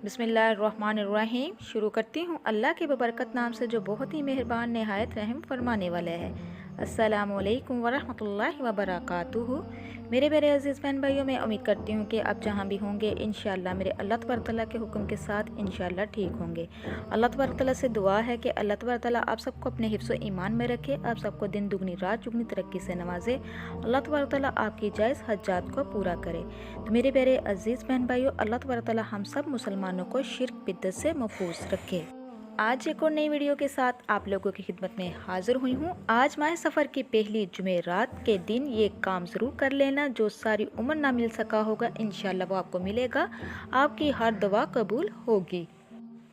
बिस्मिल्लाहिर्रहमानिर्रहीम। शुरू करती हूँ अल्लाह के बबरकत नाम से जो बहुत ही मेहरबान नहायत रहम फरमाने वाला है। अस्सलामु अलैकुम वरहमतुल्लाहि वबरकातुहू। मेरे प्यारे अजीज़ बहन भाइयों, मैं उम्मीद करती हूँ कि आप जहाँ भी होंगे इंशाअल्लाह मेरे अल्लाह तबारक तआला के हुक्म के साथ इंशाअल्लाह ठीक होंगे। अल्लाह तबारक तआला से दुआ है कि अल्लाह तबारक तआला आप सबको अपने हिफ्ज़ व ईमान में रखे, आप सबको दिन दुगनी रात चुगनी तरक्की से नवाजे। अल्लाह तबारक तआला आपकी जायज़ हज्जात को पूरा करे। तो मेरे प्यारे अजीज़ बहन भाइयों, अल्लाह तबारक तआला हम सब मुसलमानों को शिर्क बिद्दत से महफूज रखे। आज एक और नई वीडियो के साथ आप लोगों की खिदमत में हाजिर हुई हूँ। आज माह सफ़र की पहली जुमेरात के दिन ये काम ज़रूर कर लेना जो सारी उम्र ना मिल सका होगा, इंशाअल्लाह वो आपको मिलेगा, आपकी हर दुआ कबूल होगी।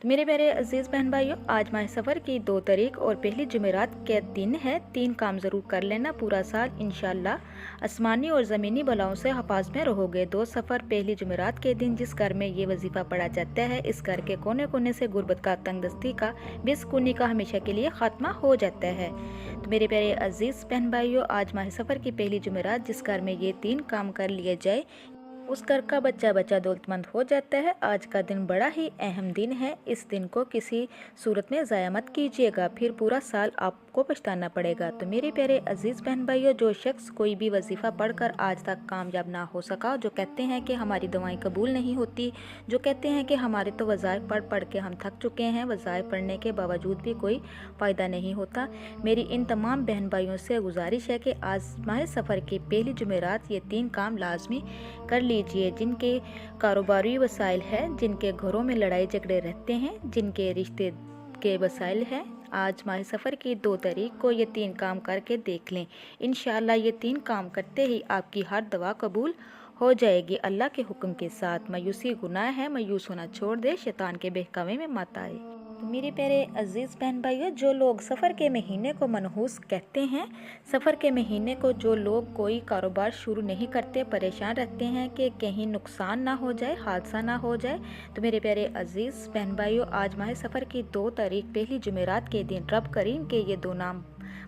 तो मेरे प्यारे अजीज़ बहन भाइयों, आज माह सफ़र की 2 तारीख और पहली जुमेरात के दिन है। 3 काम ज़रूर कर लेना पूरा साल इंशाअल्लाह आसमानी और ज़मीनी बलाओं से हफाज में रहोगे। 2 सफ़र पहली जुमेरात के दिन जिस घर में ये वजीफ़ा पढ़ा जाता है, इस घर के कोने कोने से गुर्बत का, तंगदस्ती का, बेसुकूनी का हमेशा के लिए ख़ात्मा हो जाता है। तो मेरे प्यारे अजीज़ बहन भाइयों, आज माह सफ़र की पहली जुमेरात जिस घर में ये 3 काम कर लिए जाए उस घर का बच्चा दौलतमंद हो जाता है। आज का दिन बड़ा ही अहम दिन है, इस दिन को किसी सूरत में ज़ाया मत कीजिएगा, फिर पूरा साल आपको पछताना पड़ेगा। तो मेरे प्यारे अजीज़ बहन भाइयों, जो शख्स कोई भी वजीफ़ा पढ़कर आज तक कामयाब ना हो सका, जो कहते हैं कि हमारी दुआएं कबूल नहीं होती, जो कहते हैं कि हमारे तो वज़ाइफ पढ़ पढ़ के हम थक चुके हैं, वज़ाइफ पढ़ने के बावजूद भी कोई फ़ायदा नहीं होता, मेरी इन तमाम बहन भाइयों से गुजारिश है कि आज माह सफ़र की पहली जुमेरात ये 3 काम लाजमी कर लीजिए। जिनके कारोबारी वसाइल है, जिनके घरों में लड़ाई झगड़े रहते हैं, जिनके रिश्ते के वसाइल हैं, आज माह सफ़र की 2 तारीख को ये 3 काम करके देख लें। इंशाअल्लाह ये 3 काम करते ही आपकी हर दुआ कबूल हो जाएगी अल्लाह के हुक्म के साथ। मायूसी गुनाह है, मायूस होना छोड़ दे, शैतान के बहकावे में मत आए। तो मेरे प्यारे अजीज़ बहन भाइयों, जो लोग सफ़र के महीने को मनहूस कहते हैं, सफ़र के महीने को जो लोग कोई कारोबार शुरू नहीं करते, परेशान रहते हैं कि कहीं नुकसान ना हो जाए, हादसा ना हो जाए, तो मेरे प्यारे अजीज़ बहन भाइयों, आज माह सफ़र की 2 तारीख पहली जुमेरात के दिन रब करीम के ये 2 नाम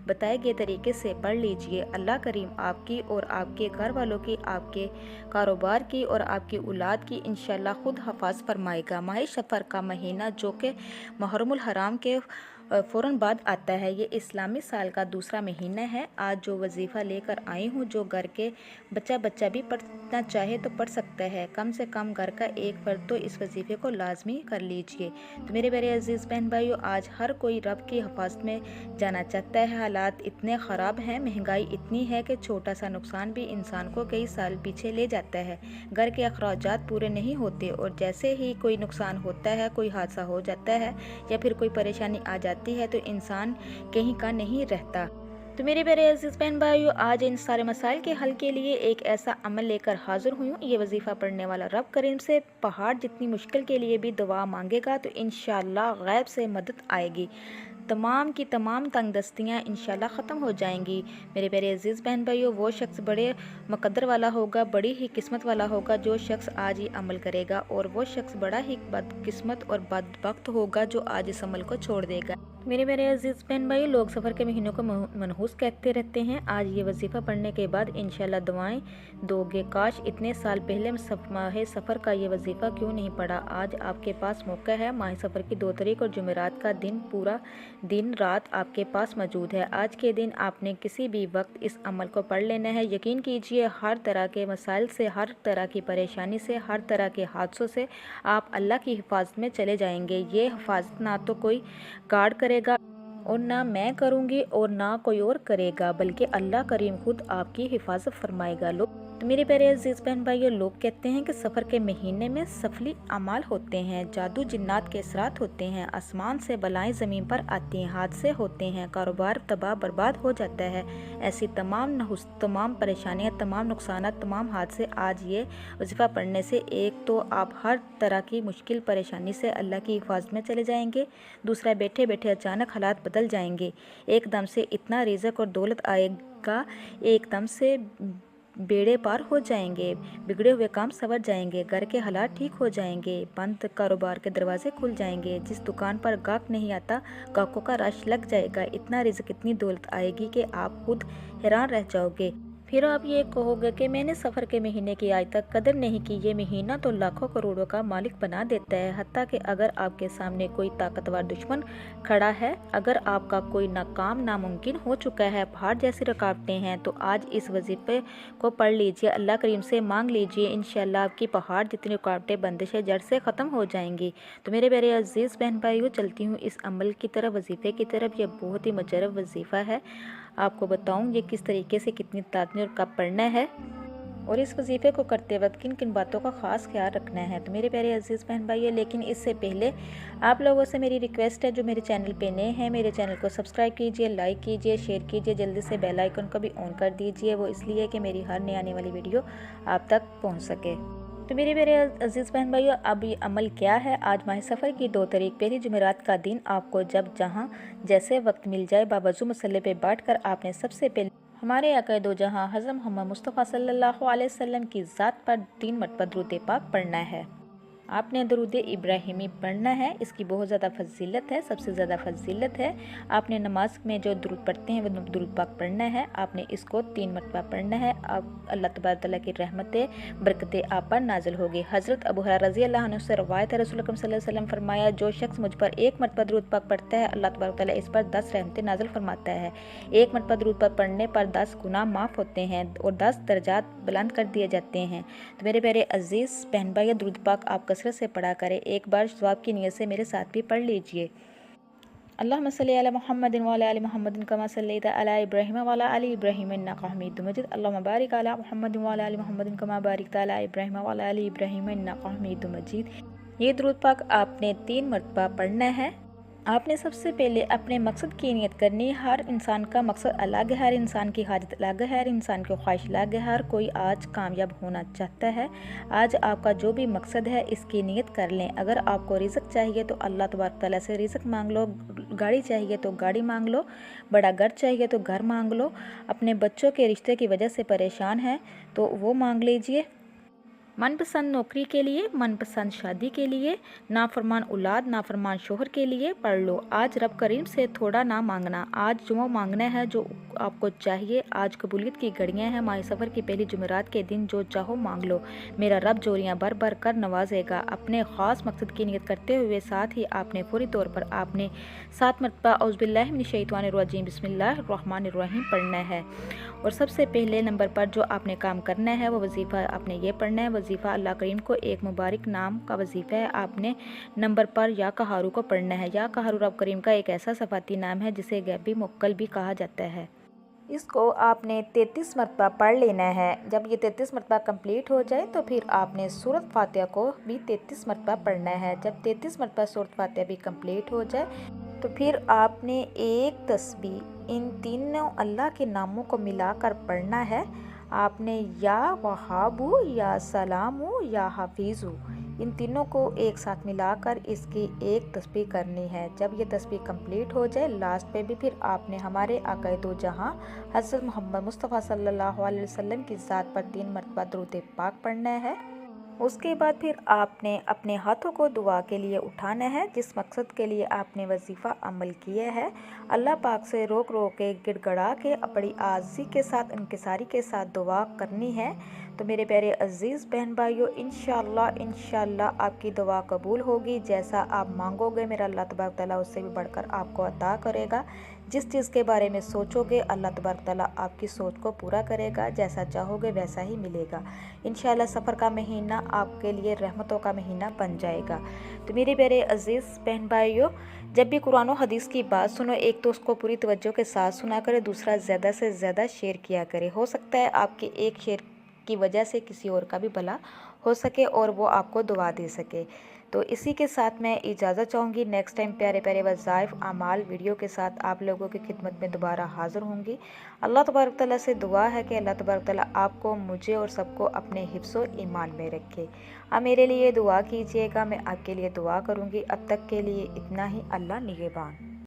बताए गए तरीके से पढ़ लीजिए। अल्लाह करीम आपकी और आपके घर वालों की, आपके कारोबार की और आपकी औलाद की इंशाअल्लाह खुद हफाज फरमाएगा। माह सफ़र का महीना जो कि मुहर्रमुल हराम के फ़ौरन बाद आता है, ये इस्लामी साल का दूसरा महीना है। आज जो वजीफ़ा लेकर आई हूँ, जो घर के बच्चा भी पढ़ना चाहे तो पढ़ सकता है, कम से कम घर का एक फ़र्द तो इस वजीफ़े को लाजमी कर लीजिए। तो मेरे प्यारे अजीज़ बहन भाइयों, आज हर कोई रब की हिफाजत में जाना चाहता है। हालात इतने ख़राब हैं, महंगाई इतनी है कि छोटा सा नुकसान भी इंसान को कई साल पीछे ले जाता है। घर के अखराजात पूरे नहीं होते और जैसे ही कोई नुकसान होता है, कोई हादसा हो जाता है या फिर कोई परेशानी आ जाती है तो इंसान कहीं का नहीं रहता। तो मेरे प्यारे अजीज़ बहन भाइयों, आज इन सारे मसाइल के हल के लिए एक ऐसा अमल लेकर हाजिर हुई हूँ। ये वजीफ़ा पढ़ने वाला रब करीम से पहाड़ जितनी मुश्किल के लिए भी दुआ मांगेगा तो इंशाअल्लाह गैब से मदद आएगी, तमाम की तमाम तंगदस्तियाँ इंशाअल्लाह ख़त्म हो जाएंगी। मेरे प्यारे अजीज़ बहन भाइयों, वो शख्स बड़े मुक़द्दर वाला होगा, बड़ी ही किस्मत वाला होगा जो शख्स आज ये अमल करेगा, और वो शख्स बड़ा ही बदकिस्मत और बदबख्त होगा जो आज इस अमल को छोड़ देगा। मेरे मेरे अजीज़ बहन भाई, लोग सफ़र के महीनों को मनहूस कहते रहते हैं। आज ये वजीफ़ा पढ़ने के बाद इंशाअल्लाह दुआएं दोगे। काश इतने साल पहले माह सफ़र का ये वजीफ़ा क्यों नहीं पढ़ा। आज आपके पास मौका है। माह सफ़र की 2 तारीख और जुमेरात का दिन पूरा दिन रात आपके पास मौजूद है। आज के दिन आपने किसी भी वक्त इस अमल को पढ़ लेना है। यकीन कीजिए, हर तरह के मसाइल से, हर तरह की परेशानी से, हर तरह के हादसों से आप अल्लाह की हिफाजत में चले जाएंगे। ये हिफाजत ना तो कोई गार्ड करेगा और ना मैं करूँगी और ना कोई और करेगा, बल्कि अल्लाह करीम खुद आपकी हिफाजत फरमाएगा। लोग तो मेरे प्यारे अजीज़ बहन भाइयों, लोग कहते हैं कि सफ़र के महीने में सफली अमाल होते हैं, जादू जिन्नात के असरात होते हैं, आसमान से बलाएं ज़मीन पर आती हैं, हादसे होते हैं, कारोबार तबाह बर्बाद हो जाता है। ऐसी तमाम परेशानियाँ, तमाम नुकसान, तमाम हादसे आज ये वजीफ़ा पढ़ने से एक तो आप हर तरह की मुश्किल परेशानी से अल्लाह की हिफाजत में चले जाएंगे, दूसरा बैठे बैठे अचानक हालात बदल जाएंगे, एकदम से इतना रिज़्क़ और दौलत आएगा, एकदम से बेड़े पार हो जाएंगे, बिगड़े हुए काम संवर जाएंगे, घर के हालात ठीक हो जाएंगे, बंद कारोबार के दरवाजे खुल जाएंगे, जिस दुकान पर गाहक नहीं आता गाहकों का रश लग जाएगा, इतना रिज़्क़, इतनी दौलत आएगी कि आप खुद हैरान रह जाओगे। फिर आप ये कहोगे कि मैंने सफ़र के महीने की आज तक कदर नहीं की। ये महीना तो लाखों करोड़ों का मालिक बना देता है। हत्ता कि अगर आपके सामने कोई ताकतवर दुश्मन खड़ा है, अगर आपका कोई नाकाम नामुमकिन हो चुका है, पहाड़ जैसी रुकावटें हैं, तो आज इस वजीफ़े को पढ़ लीजिए, अल्लाह करीम से मांग लीजिए, इंशाअल्लाह आपकी पहाड़ जितनी रुकावटें बंदिशें जड़ से ख़त्म हो जाएंगी। तो मेरे प्यारे अजीज़ बहन भाइयों, चलती हूँ इस अमल की तरफ, वजीफ़े की तरफ। यह बहुत ही मुजरब वजीफ़ा है। आपको बताऊं ये किस तरीके से, कितनी ताकत और कब पढ़ना है, और इस वजीफ़े को करते वक्त किन किन बातों का ख़ास ख्याल रखना है। तो मेरे प्यारे अजीज़ बहन भाई, लेकिन इससे पहले आप लोगों से मेरी रिक्वेस्ट है, जो मेरे चैनल पे नए हैं, मेरे चैनल को सब्सक्राइब कीजिए, लाइक कीजिए, शेयर कीजिए, जल्दी से बेल आइकन को भी ऑन कर दीजिए। वो इसलिए कि मेरी हर नई आने वाली वीडियो आप तक पहुँच सके। तो मेरे अजीज़ बहन भाइयों, अब ये अमल क्या है। आज माह सफ़र की 2 तारीख पहली जुमेरात का दिन आपको जब जहाँ जैसे वक्त मिल जाए, बावजू मसल्ले पे बैठकर आपने सबसे पहले हमारे आका दो जहाँ हज़रत मोहम्मद मुस्तफ़ा सल्लल्लाहु अलैहि वसल्लम की ज़ात पर 3 मरतबा दुरूद पाक पढ़ना है। आपने दरूद इब्राहिमी पढ़ना है। इसकी बहुत ज़्यादा फजीलत है, सबसे ज़्यादा फजीलत है। आपने नमाज में जो दुरूद पढ़ते हैं वो दुरूद पाक पढ़ना है। आपने इसको 3 मरतबा पढ़ना है। अब अल्लाह तबारक तआला की रहमतें बरकतें आप पर नाजिल होगी। हज़रत अबू हुरैरा रज़ी अल्लाह अन्हु से रवायत है, रसूल अकरम सल्लल्लाहु अलैहि वसल्लम फरमाया, जो शख्स मुझ पर 1 मरतबा दुरूद पाक पढ़ता है, अल्लाह तबारक तआला इस पर 10 रहमतें नाजिल फरमाता है। 1 मरतबा दुरूद पाक पढ़ने पर 10 गुनाह माफ़ होते हैं और 10 दर्जात बुलंद कर दिए जाते हैं। तो मेरे प्यारे अजीज़ बहन भाई, दुरूद पाक आप कसरत से पढ़ा करें। एक बार सवाब की नीयत से मेरे साथ भी पढ़ लीजिए। अल्लाहुम्मा सल्ली अला मुहम्मदिन व अला आलि मुहम्मदिन कमा सल्लैता अला इब्राहीम व अला आलि इब्राहीम इन्नका हमीदुम मजीद। अल्लाहुम्मा बारिक अला मुहम्मदिन व अला आलि मुहम्मदिन कमा बारिकता अला इब्राहीम व अला आलि इब्राहीम इन्नका हमीदुम मजीद। ये दुरूद पाक आपने 3 मरतबा पढ़ना है। आपने सबसे पहले अपने मकसद की नियत करनी। हर इंसान का मकसद अलग है, हर इंसान की हाजत अलग है, हर इंसान की ख्वाहिश अलग है। हर कोई आज कामयाब होना चाहता है। आज आपका जो भी मकसद है इसकी नियत कर लें। अगर आपको रिज़्क चाहिए तो अल्लाह तबारक तआला से रिज़्क मांग लो, गाड़ी चाहिए तो गाड़ी मांग लो, बड़ा घर चाहिए तो घर मांग लो, अपने बच्चों के रिश्ते की वजह से परेशान हैं तो वो मांग लीजिए, मनपसंद नौकरी के लिए, मनपसंद शादी के लिए, नाफरमान औलाद, नाफरमान शोहर के लिए पढ़ लो। आज रब करीम से थोड़ा ना मांगना, आज जो मांगना है जो आपको चाहिए। आज कबूलियत की घड़ियां हैं। माह सफ़र की पहली जुमेरात के दिन जो चाहो मांग लो, मेरा रब जोरियां भर भर कर नवाजेगा। अपने ख़ास मकसद की नियत करते हुए साथ ही आपने फौरी तौर पर आपने 7 मरतबा औज़ुबिल्लाहि मिनश्शैतानिर्रजीम बिस्मिल्लाहिर्रहमानिर्रहीम पढ़ना है। और सबसे पहले नंबर पर जो आपने काम करना है वो वजीफ़ा आपने ये पढ़ना है। वजीफ़ा अल्लाह करीम को एक मुबारक नाम का वजीफ़ा है। आपने नंबर पर या कहारू को पढ़ना है। या कहारू रब करीम का एक ऐसा सफ़ाती नाम है जिसे गैबी मुक्कल भी कहा जाता है। इसको आपने 33 मरतबा पढ़ लेना है। जब ये 33 मरतबा कंप्लीट हो जाए तो फिर आपने सूरत फातिहा को भी 33 मरतबा पढ़ना है। जब 33 मरतबा सूरत फातिहा भी कंप्लीट हो जाए तो फिर आपने एक तस्बीह इन तीनों अल्लाह के नामों को मिलाकर पढ़ना है। आपने या वहाबू, या सलामू, या हाफिज़ू, इन तीनों को एक साथ मिलाकर इसकी एक तस्बीह करनी है। जब ये तस्बीह कंप्लीट हो जाए लास्ट पे भी फिर आपने हमारे आका दो जहाँ हज़रत मोहम्मद मुस्तफ़ा सल्लल्लाहु अलैहि वसल्लम की ज़ात पर 3 मरतबा दुरूद पाक पढ़ना है। उसके बाद फिर आपने अपने हाथों को दुआ के लिए उठाना है। जिस मकसद के लिए आपने वजीफ़ा अमल किया है, अल्लाह पाक से रोक रोक के, गिड़गड़ा के, बड़ी आज़ी के साथ, इनकिसारी के साथ दुआ करनी है। तो मेरे प्यारे अजीज़ बहन भाइयों, इंशाअल्लाह आपकी दुआ कबूल होगी। जैसा आप मांगोगे मेरा अल्लाह तबारक तआला उससे भी बढ़कर आपको अता करेगा। जिस चीज़ के बारे में सोचोगे अल्लाह तबारक तआला आपकी सोच को पूरा करेगा। जैसा चाहोगे वैसा ही मिलेगा। इंशाअल्लाह सफ़र का महीना आपके लिए रहमतों का महीना बन जाएगा। तो मेरे प्यारे अजीज़ बहन भाइयों, जब भी कुरान और हदीस की बात सुनो, एक तो उसको पूरी तवज्जो के साथ सुना करें, दूसरा ज़्यादा से ज़्यादा शेयर किया करें। हो सकता है आपके एक शेयर की वजह से किसी और का भी भला हो सके और वो आपको दुआ दे सके। तो इसी के साथ मैं इजाज़त चाहूँगी। नेक्स्ट टाइम प्यारे प्यारे वज़ाइफ आमाल वीडियो के साथ आप लोगों की खिदमत में दोबारा हाज़िर होंगी। अल्लाह तबारक तआला से दुआ है कि अल्लाह तबारक तआला आपको, मुझे और सबको अपने हिफ्ज़ो ईमान में रखे। आप मेरे लिए दुआ कीजिएगा, मैं आपके लिए दुआ करूँगी। अब तक के लिए इतना ही। अल्लाह निगहबान।